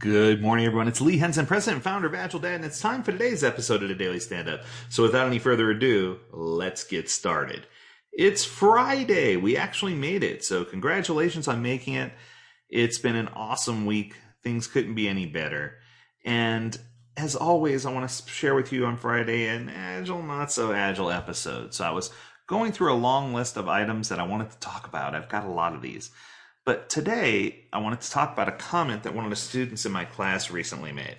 Good morning, everyone. It's Lee Henson, president and founder of AgileDad, and it's time for today's episode of the Daily Stand-Up. So without any further ado, let's get started. It's Friday. We actually made it. So congratulations on making it. It's been an awesome week. Things couldn't be any better. And as always, I want to share with you on Friday an agile, not so agile episode. So I was going through a long list of items that I wanted to talk about. I've got a lot of these. But today, I wanted to talk about a comment that one of the students in my class recently made.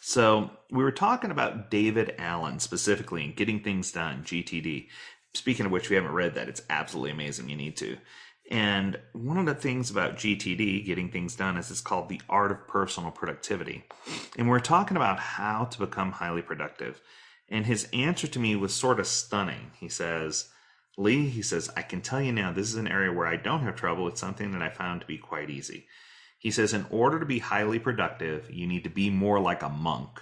So we were talking about David Allen specifically and getting things done, GTD. Speaking of which, if you haven't read that, it's absolutely amazing. You need to. And one of the things about GTD, getting things done, is it's called the art of personal productivity. And we're talking about how to become highly productive. And his answer to me was sort of stunning. He says, Lee, he says, I can tell you now, this is an area where I don't have trouble. It's something that I found to be quite easy. He says, in order to be highly productive, you need to be more like a monk.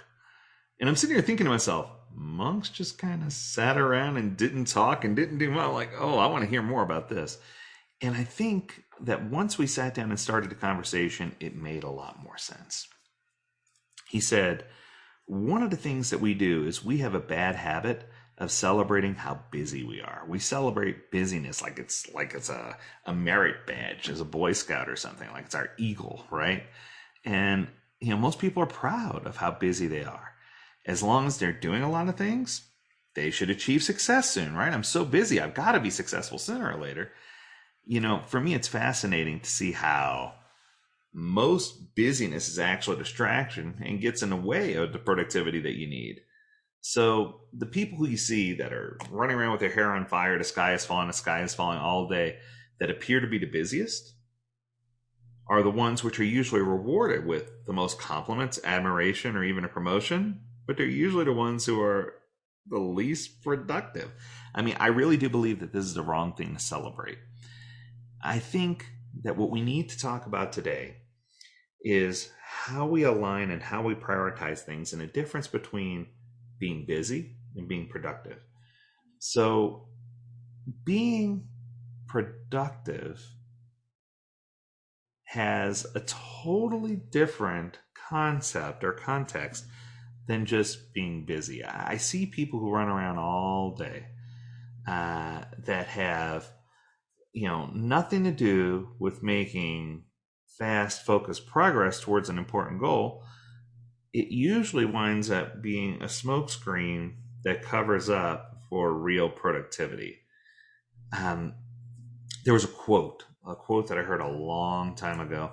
And I'm sitting here thinking to myself, monks just kind of sat around and didn't talk and didn't do well. Like, oh, I want to hear more about this. And I think that once we sat down and started the conversation, it made a lot more sense. He said, one of the things that we do is we have a bad habit of celebrating how busy we are. We celebrate busyness like it's a merit badge as a Boy Scout or something, like it's our eagle, right? And most people are proud of how busy they are. As long as they're doing a lot of things, they should achieve success soon, right? I'm so busy, I've got to be successful sooner or later. For me, it's fascinating to see how most busyness is actually a distraction and gets in the way of the productivity that you need. So the people who you see that are running around with their hair on fire, the sky is falling all day, that appear to be the busiest are the ones which are usually rewarded with the most compliments, admiration, or even a promotion, but they're usually the ones who are the least productive. I mean, I really do believe that this is the wrong thing to celebrate. I think that what we need to talk about today is how we align and how we prioritize things and the difference between being busy and being productive. So being productive has a totally different concept or context than just being busy. I see people who run around all day that have nothing to do with making fast, focused progress towards an important goal. It usually winds up being a smokescreen that covers up for real productivity. There was a quote that I heard a long time ago.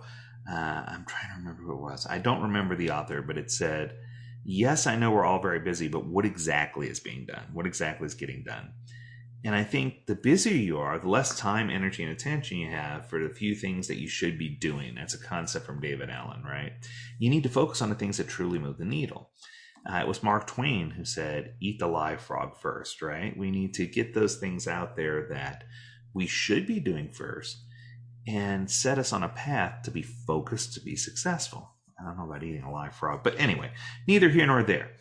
I'm trying to remember who it was. I don't remember the author, but it said, yes, I know we're all very busy, but what exactly is being done? What exactly is getting done? And I think the busier you are, the less time, energy, and attention you have for the few things that you should be doing. That's a concept from David Allen, right? You need to focus on the things that truly move the needle. It was Mark Twain who said, eat the live frog first, right? We need to get those things out there that we should be doing first and set us on a path to be focused, to be successful. I don't know about eating a live frog, but anyway, neither here nor there.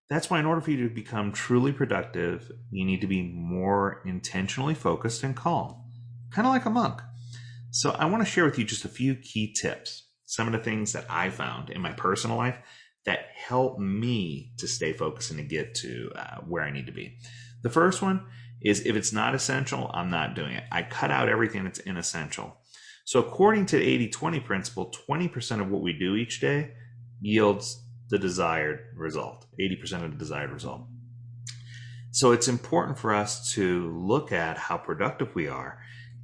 That's why in order for you to become truly productive, you need to be more intentionally focused and calm, kind of like a monk. So I want to share with you just a few key tips, some of the things that I found in my personal life that help me to stay focused and to get to where I need to be. The first one is if it's not essential, I'm not doing it. I cut out everything that's inessential. So according to the 80-20 principle, 20% of what we do each day yields the desired result, 80% of the desired result. So it's important for us to look at how productive we are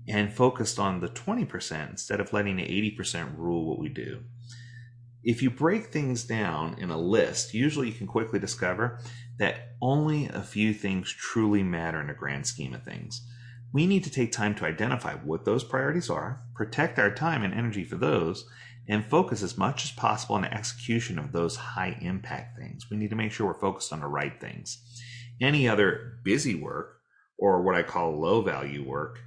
and focused on the 20% instead of letting the 80% rule what we do. If you break things down in a list, usually you can quickly discover that only a few things truly matter in the grand scheme of things. We need to take time to identify what those priorities are, protect our time and energy for those, and focus as much as possible on the execution of those high impact things. We need to make sure we're focused on the right things. Any other busy work, or what I call low value work,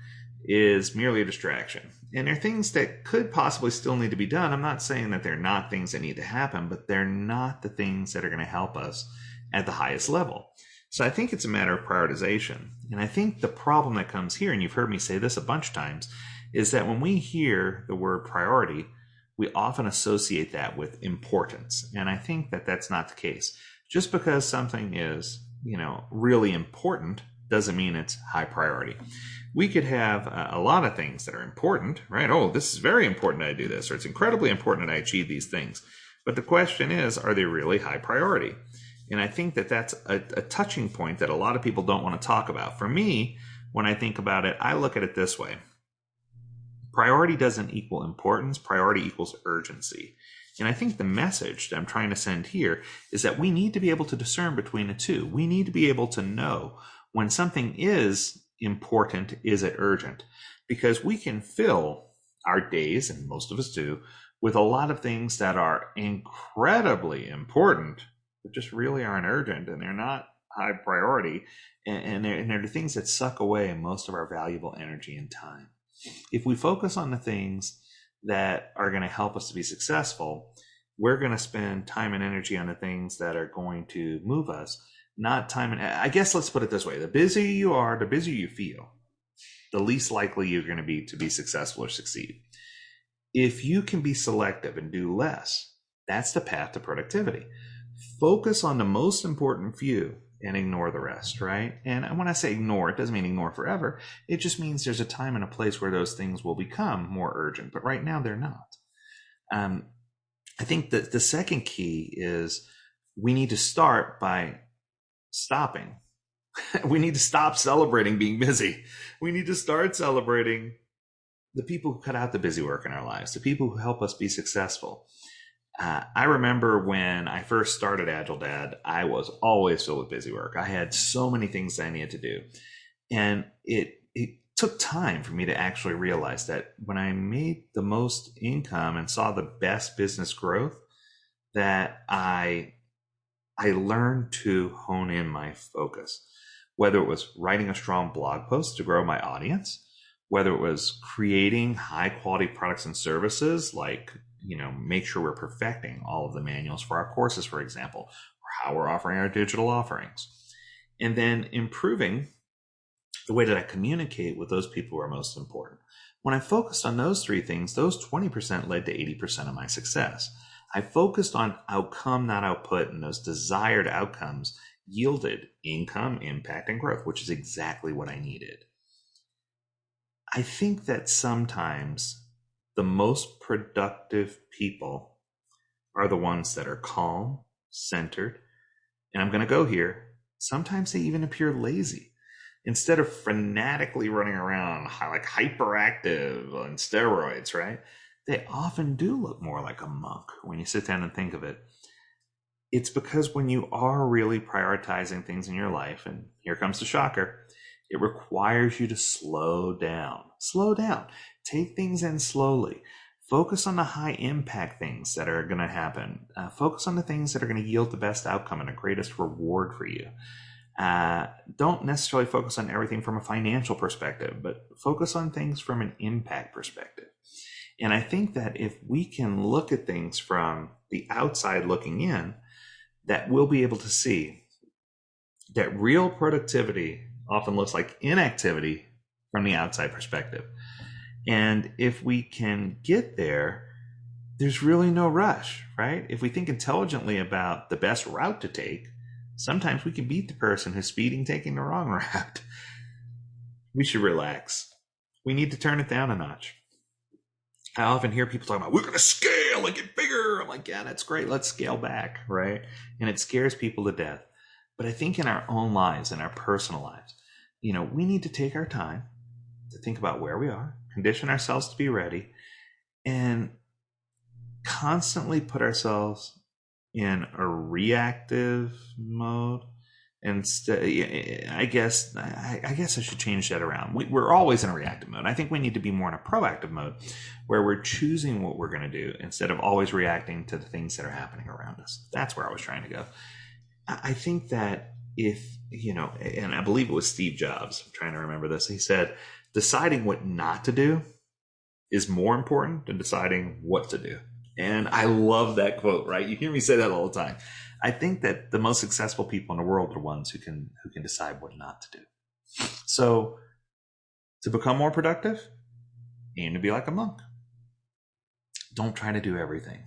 is merely a distraction. And they're things that could possibly still need to be done. I'm not saying that they're not things that need to happen, but they're not the things that are going to help us at the highest level. So I think it's a matter of prioritization. And I think the problem that comes here, and you've heard me say this a bunch of times, is that when we hear the word priority, we often associate that with importance. And I think that that's not the case. Just because something is, really important doesn't mean it's high priority. We could have a lot of things that are important, right? Oh, this is very important that I do this, or it's incredibly important that I achieve these things. But the question is, are they really high priority? And I think that that's a touching point that a lot of people don't want to talk about. For me, when I think about it, I look at it this way. Priority doesn't equal importance. Priority equals urgency. And I think the message that I'm trying to send here is that we need to be able to discern between the two. We need to be able to know when something is important, is it urgent? Because we can fill our days, and most of us do, with a lot of things that are incredibly important, but just really aren't urgent, and they're not high priority, and they're the things that suck away most of our valuable energy and time. If we focus on the things that are going to help us to be successful, we're going to spend time and energy on the things that are going to move us, not time. And I guess let's put it this way. The busier you are, the busier you feel, the least likely you're going to be successful or succeed. If you can be selective and do less, that's the path to productivity. Focus on the most important few and ignore the rest, right? And when I say ignore, it doesn't mean ignore forever. It just means there's a time and a place where those things will become more urgent, but right now they're not. I think that the second key is we need to start by stopping. We need to stop celebrating being busy. We need to start celebrating the people who cut out the busy work in our lives, the people who help us be successful. I remember when I first started AgileDad, I was always filled with busy work. I had so many things I needed to do. And it took time for me to actually realize that when I made the most income and saw the best business growth, that I learned to hone in my focus, whether it was writing a strong blog post to grow my audience, whether it was creating high quality products and services, like, make sure we're perfecting all of the manuals for our courses, for example, or how we're offering our digital offerings, and then improving the way that I communicate with those people who are most important. When I focused on those three things, those 20% led to 80% of my success. I focused on outcome, not output, and those desired outcomes yielded income, impact, and growth, which is exactly what I needed. I think that sometimes the most productive people are the ones that are calm, centered, and I'm going to go here. Sometimes they even appear lazy. Instead of frenetically running around like hyperactive on steroids, right? They often do look more like a monk when you sit down and think of it. It's because when you are really prioritizing things in your life, and here comes the shocker, it requires you to slow down. Slow down. Take things in slowly. Focus on the high impact things that are going to happen. Focus on the things that are going to yield the best outcome and the greatest reward for you. Don't necessarily focus on everything from a financial perspective, but focus on things from an impact perspective. And I think that if we can look at things from the outside looking in, that we'll be able to see that real productivity often looks like inactivity from the outside perspective. And if we can get there, there's really no rush, right? If we think intelligently about the best route to take, sometimes we can beat the person who's speeding taking the wrong route. We should relax. We need to turn it down a notch. I often hear people talking about, we're going to scale and get bigger. I'm like, yeah, that's great. Let's scale back, right? And it scares people to death. But I think in our own lives, in our personal lives, we need to take our time to think about where we are, condition ourselves to be ready, and constantly put ourselves in a reactive mode. And I guess I should change that around. We're always in a reactive mode. I think we need to be more in a proactive mode where we're choosing what we're going to do instead of always reacting to the things that are happening around us. That's where I was trying to go. I think that if, and I believe it was Steve Jobs, I'm trying to remember this. He said, deciding what not to do is more important than deciding what to do. And I love that quote, right? You hear me say that all the time. I think that the most successful people in the world are the ones who can decide what not to do. So to become more productive, aim to be like a monk. Don't try to do everything.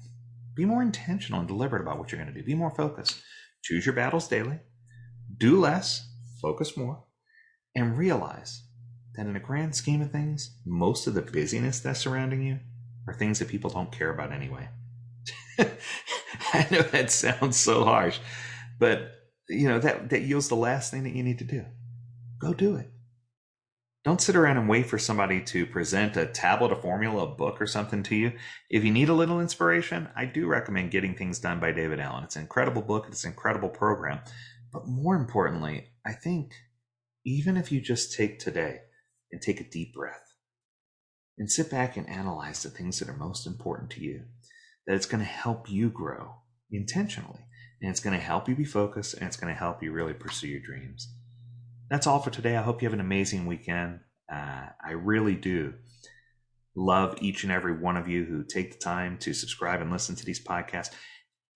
Be more intentional and deliberate about what you're going to do. Be more focused. Choose your battles daily. Do less, focus more, and realize that in the grand scheme of things, most of the busyness that's surrounding you are things that people don't care about anyway. I know that sounds so harsh, but that yields the last thing that you need to do. Go do it. Don't sit around and wait for somebody to present a tablet, a formula, a book, or something to you. If you need a little inspiration, I do recommend Getting Things Done by David Allen. It's an incredible book. It's an incredible program. But more importantly, I think even if you just take today and take a deep breath and sit back and analyze the things that are most important to you, that it's going to help you grow intentionally. And it's going to help you be focused, and it's going to help you really pursue your dreams. That's all for today. I hope you have an amazing weekend. I really do love each and every one of you who take the time to subscribe and listen to these podcasts.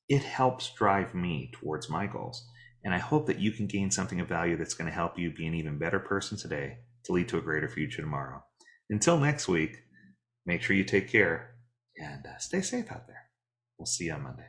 It helps drive me towards my goals. And I hope that you can gain something of value that's going to help you be an even better person today to lead to a greater future tomorrow. Until next week, make sure you take care and stay safe out there. We'll see you on Monday.